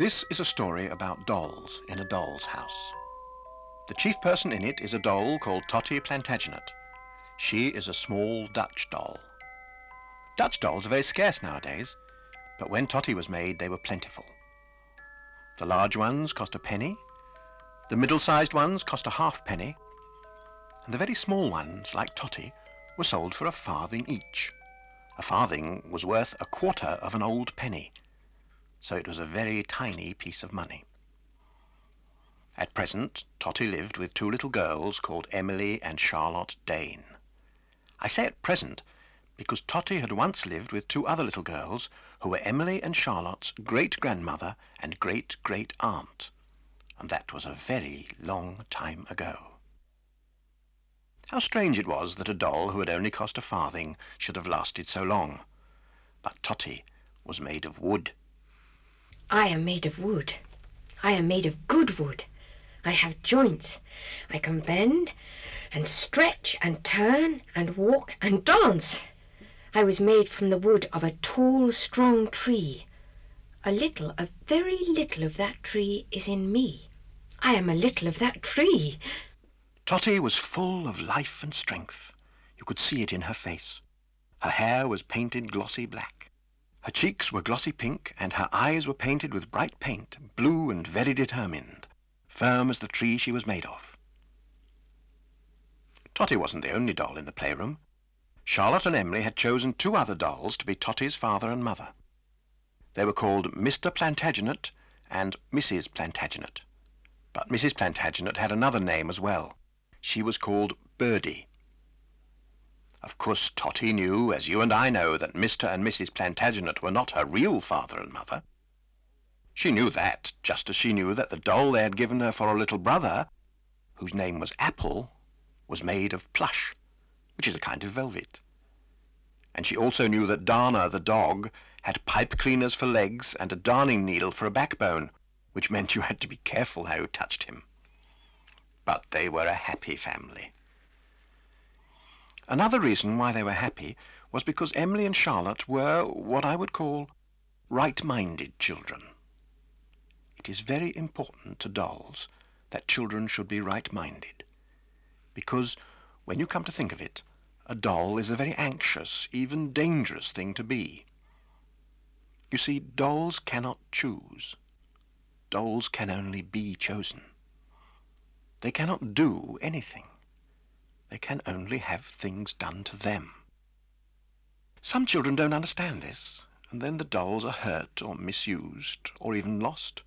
This is a story about dolls in a doll's house. The chief person in it is a doll called Totty Plantaganet. She is a small Dutch doll. Dutch dolls are very scarce nowadays, but when Totty was made they were plentiful. The large ones cost a penny, the middle-sized ones cost a halfpenny, and the very small ones, like Totty, were sold for a farthing each. A farthing was worth a quarter of an old penny, so it was a very tiny piece of money. At present, Totty lived with two little girls called Emily and Charlotte Dane. I say at present because Totty had once lived with two other little girls who were Emily and Charlotte's great-grandmother and great-great-aunt, and that was a very long time ago. How strange it was that a doll who had only cost a farthing should have lasted so long. But Totty was made of wood. I am made of wood. I am made of good wood. I have joints. I can bend and stretch and turn and walk and dance. I was made from the wood of a tall, strong tree. A very little of that tree is in me. I am a little of that tree. Totty was full of life and strength. You could see it in her face. Her hair was painted glossy black. Her cheeks were glossy pink, and her eyes were painted with bright paint, blue and very determined, firm as the tree she was made of. Totty wasn't the only doll in the playroom. Charlotte and Emily had chosen two other dolls to be Totty's father and mother. They were called Mr. Plantaganet and Mrs. Plantaganet. But Mrs. Plantaganet had another name as well. She was called Birdie. Of course, Totty knew, as you and I know, that Mr. and Mrs. Plantaganet were not her real father and mother. She knew that, just as she knew that the doll they had given her for a little brother, whose name was Apple, was made of plush, which is a kind of velvet. And she also knew that Darner, the dog, had pipe cleaners for legs and a darning needle for a backbone, which meant you had to be careful how you touched him. But they were a happy family. Another reason why they were happy was because Emily and Charlotte were what I would call right-minded children. It is very important to dolls that children should be right-minded, because when you come to think of it, a doll is a very anxious, even dangerous thing to be. You see, dolls cannot choose. Dolls can only be chosen. They cannot do anything. They can only have things done to them. Some children don't understand this, and then the dolls are hurt or misused or even lost.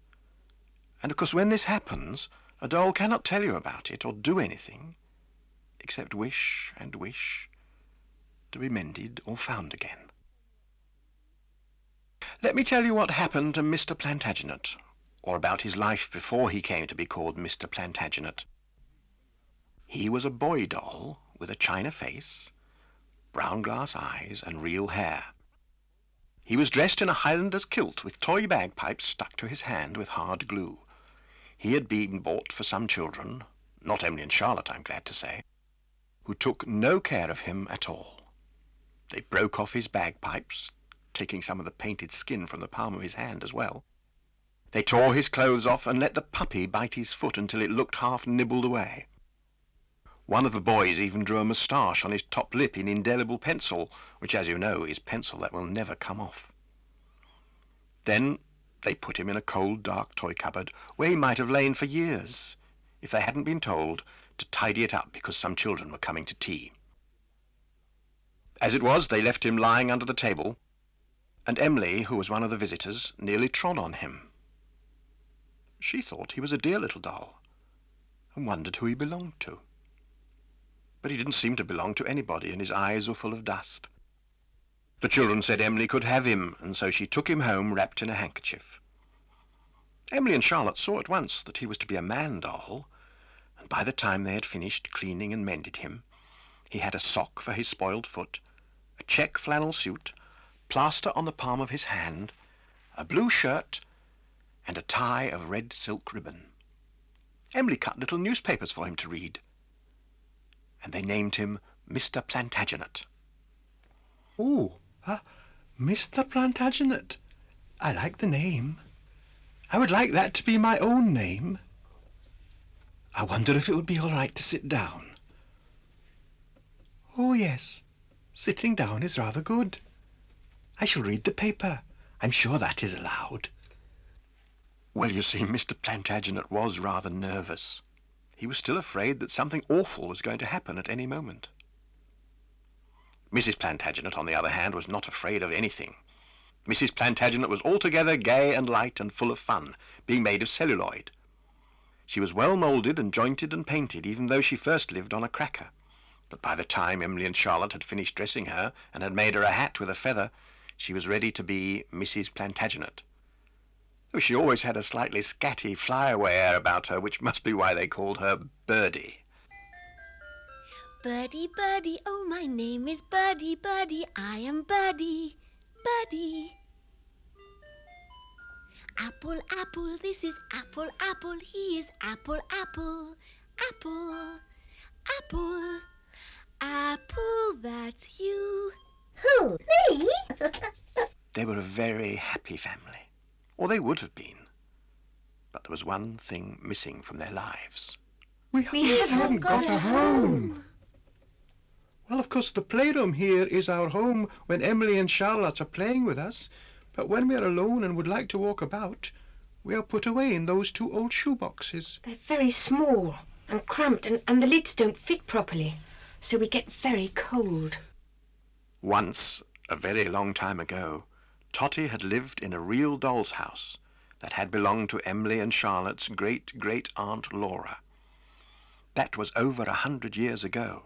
And of course when this happens, a doll cannot tell you about it or do anything except wish and wish to be mended or found again. Let me tell you what happened to Mr. Plantaganet, or about his life before he came to be called Mr. Plantaganet. He was a boy doll with a china face, brown glass eyes and real hair. He was dressed in a Highlander's kilt with toy bagpipes stuck to his hand with hard glue. He had been bought for some children, not Emily and Charlotte, I'm glad to say, who took no care of him at all. They broke off his bagpipes, taking some of the painted skin from the palm of his hand as well. They tore his clothes off and let the puppy bite his foot until it looked half nibbled away. One of the boys even drew a moustache on his top lip in indelible pencil, which, as you know, is pencil that will never come off. Then they put him in a cold, dark toy cupboard where he might have lain for years if they hadn't been told to tidy it up because some children were coming to tea. As it was, they left him lying under the table, and Emily, who was one of the visitors, nearly trod on him. She thought he was a dear little doll and wondered who he belonged to. But he didn't seem to belong to anybody, and his eyes were full of dust. The children said Emily could have him, and so she took him home wrapped in a handkerchief. Emily and Charlotte saw at once that he was to be a man doll, and by the time they had finished cleaning and mended him, he had a sock for his spoiled foot, a check flannel suit, plaster on the palm of his hand, a blue shirt, and a tie of red silk ribbon. Emily cut little newspapers for him to read, and they named him Mr. Plantaganet. Oh, Mr. Plantaganet. I like the name. I would like that to be my own name. I wonder if it would be all right to sit down. Oh, yes. Sitting down is rather good. I shall read the paper. I'm sure that is allowed. Well, you see, Mr. Plantagenet was rather nervous. He was still afraid that something awful was going to happen at any moment. Mrs. Plantagenet, on the other hand, was not afraid of anything. Mrs. Plantagenet was altogether gay and light and full of fun, being made of celluloid. She was well moulded and jointed and painted, even though she first lived on a cracker. But by the time Emily and Charlotte had finished dressing her and had made her a hat with a feather, she was ready to be Mrs. Plantagenet. Though she always had a slightly scatty, fly-away air about her, which must be why they called her Birdie. Birdie, Birdie, oh, my name is Birdie, Birdie, I am Birdie, Birdie. Apple, apple, this is apple, apple, he is apple, apple, apple, apple, apple, that's you. Who, me? They were a very happy family, or they would have been. But there was one thing missing from their lives. We haven't got a home. Well, of course, the playroom here is our home when Emily and Charlotte are playing with us, but when we are alone and would like to walk about, we are put away in those two old shoeboxes. They're very small and cramped, and the lids don't fit properly, so we get very cold. Once, a very long time ago, Totty had lived in a real doll's house that had belonged to Emily and Charlotte's great-great-aunt Laura. That was over 100 years ago,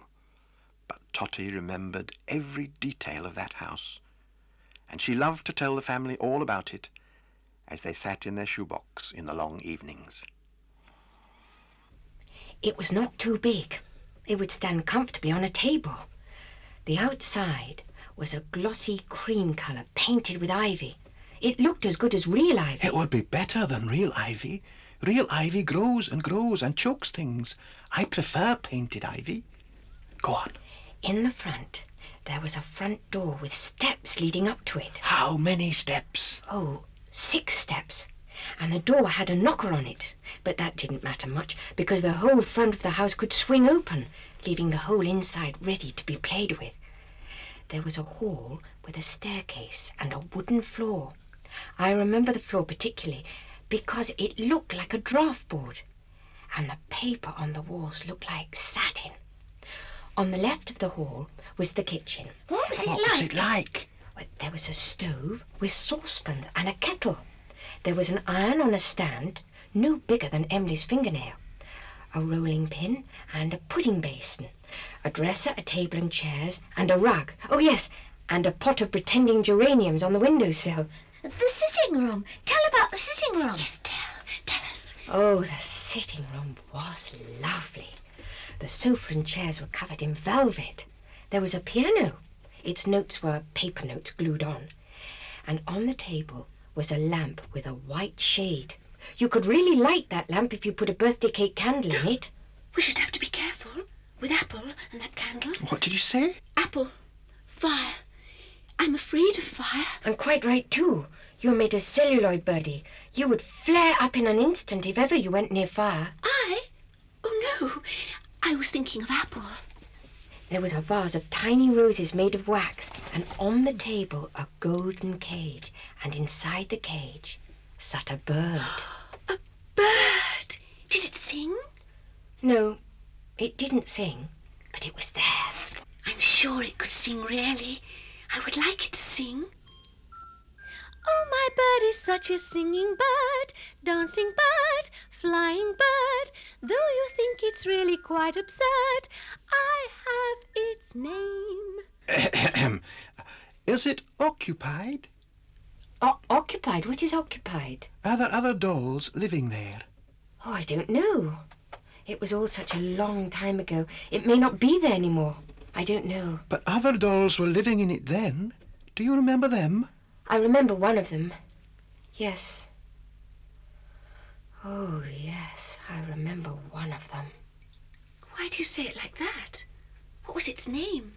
but Totty remembered every detail of that house, and she loved to tell the family all about it as they sat in their shoebox in the long evenings. It was not too big. It would stand comfortably on a table. The outside was a glossy cream colour painted with ivy. It looked as good as real ivy. It would be better than real ivy. Real ivy grows and grows and chokes things. I prefer painted ivy. Go on. In the front, there was a front door with steps leading up to it. How many steps? Oh, 6 steps. And the door had a knocker on it. But that didn't matter much, because the whole front of the house could swing open, leaving the whole inside ready to be played with. There was a hall with a staircase and a wooden floor. I remember the floor particularly because it looked like a draught board, and the paper on the walls looked like satin. On the left of the hall was the kitchen. What was it like? Well, there was a stove with saucepans and a kettle. There was an iron on a stand, no bigger than Emily's fingernail, a rolling pin and a pudding basin, a dresser, a table and chairs, and a rug. Oh, yes, and a pot of pretending geraniums on the windowsill. The sitting room. Tell about the sitting room. Yes, tell us. Oh, the sitting room was lovely. The sofa and chairs were covered in velvet. There was a piano. Its notes were paper notes glued on. And on the table was a lamp with a white shade. You could really light that lamp if you put a birthday cake candle in it. We should have to be careful with apple and that candle. What did you say? Apple, fire. I'm afraid of fire. And quite right, too. You're made of celluloid, Birdie. You would flare up in an instant if ever you went near fire. I? Oh, no. I was thinking of apple. There was a vase of tiny roses made of wax, and on the table a golden cage, and inside the cage sat a bird. A bird. Did it sing? No, it didn't sing, but it was there. I'm sure it could sing, really. I would like it to sing. Oh, my bird is such a singing bird, dancing bird, flying bird. Though you think it's really quite absurd, I have its name. Is it occupied? Occupied? What is occupied? Are there other dolls living there? Oh, I don't know. It was all such a long time ago. It may not be there anymore. I don't know. But other dolls were living in it then. Do you remember them? I remember one of them. Yes. Oh, yes, I remember one of them. Why do you say it like that? What was its name?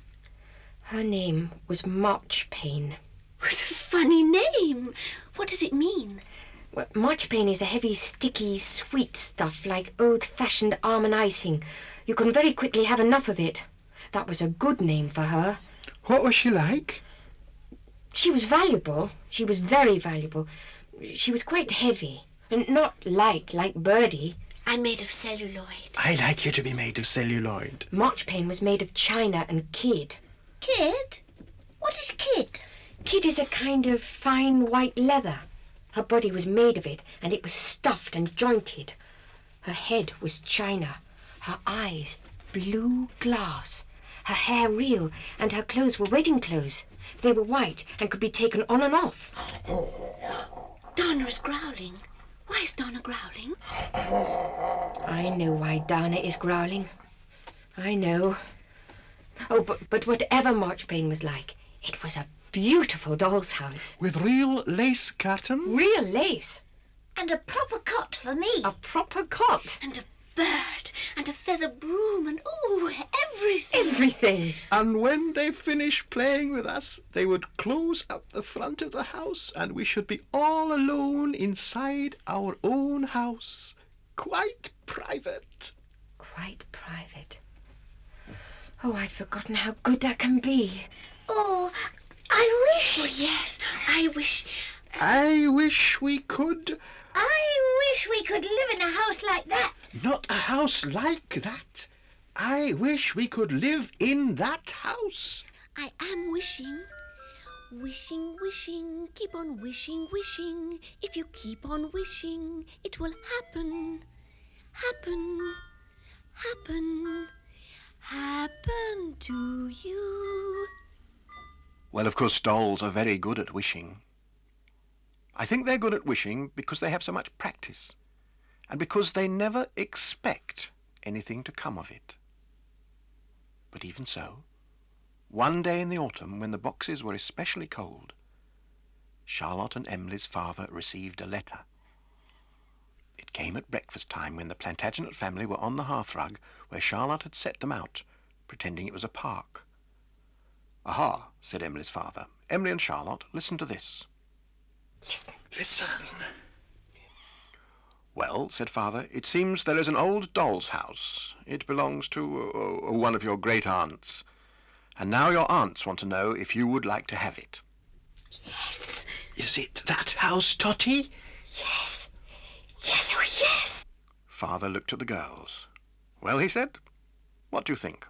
Her name was Marchpane. What a funny name. What does it mean? Well, marchpane is a heavy, sticky, sweet stuff like old-fashioned almond icing. You can very quickly have enough of it. That was a good name for her. What was she like? She was valuable. She was very valuable. She was quite heavy, and not light like Birdie. I'm made of celluloid. I like you to be made of celluloid. Marchpane was made of china and kid. Kid? What is kid? Kid is a kind of fine white leather. Her body was made of it, and it was stuffed and jointed. Her head was china, her eyes blue glass, her hair real, and her clothes were wedding clothes. They were white and could be taken on and off. Donna is growling. Why is Donna growling? I know why Donna is growling. I know. Oh, but whatever Marchpane was like, it was a beautiful doll's house. With real lace curtains? Real lace. And a proper cot for me. A proper cot. And a bird, and a feather broom, and everything. Everything. And when they finished playing with us, they would close up the front of the house, and we should be all alone inside our own house. Quite private. Quite private. Oh, I'd forgotten how good that can be. Oh, I wish. Oh, yes, I wish. I wish we could. I wish we could live in a house like that. Not a house like that. I wish we could live in that house. I am wishing. Wishing, wishing, keep on wishing, wishing. If you keep on wishing, it will happen. Happen, happen, happen to you. Well, of course, dolls are very good at wishing. I think they're good at wishing because they have so much practice, and because they never expect anything to come of it. But even so, one day in the autumn, when the boxes were especially cold, Charlotte and Emily's father received a letter. It came at breakfast time when the Plantagenet family were on the hearthrug where Charlotte had set them out, pretending it was a park. "Aha," said Emily's father. "Emily and Charlotte, listen to this." Listen. "Well," said father, "it seems there is an old doll's house. It belongs to one of your great aunts. And now your aunts want to know if you would like to have it." Yes. Is it that house, Totty? Yes. Yes, oh yes. Father looked at the girls. "Well," he said, "what do you think?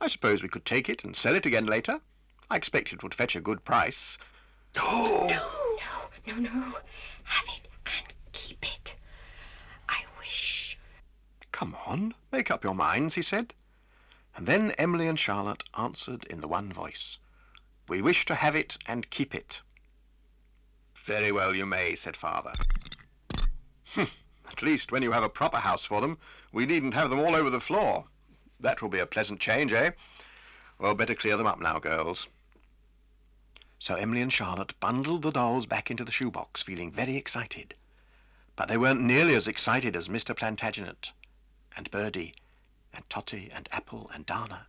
I suppose we could take it and sell it again later. I expect it would fetch a good price." No. No. Have it and keep it. I wish. "Come on, make up your minds," he said. And then Emily and Charlotte answered in the one voice, "We wish to have it and keep it." "Very well, you may," said father. "At least when you have a proper house for them, we needn't have them all over the floor. That will be a pleasant change, eh? Well, better clear them up now, girls." So Emily and Charlotte bundled the dolls back into the shoebox, feeling very excited. But they weren't nearly as excited as Mr. Plantagenet and Birdie and Totty and Apple and Dana.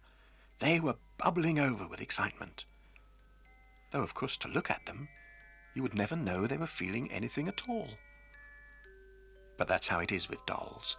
They were bubbling over with excitement. Though, of course, to look at them, you would never know they were feeling anything at all. But that's how it is with dolls.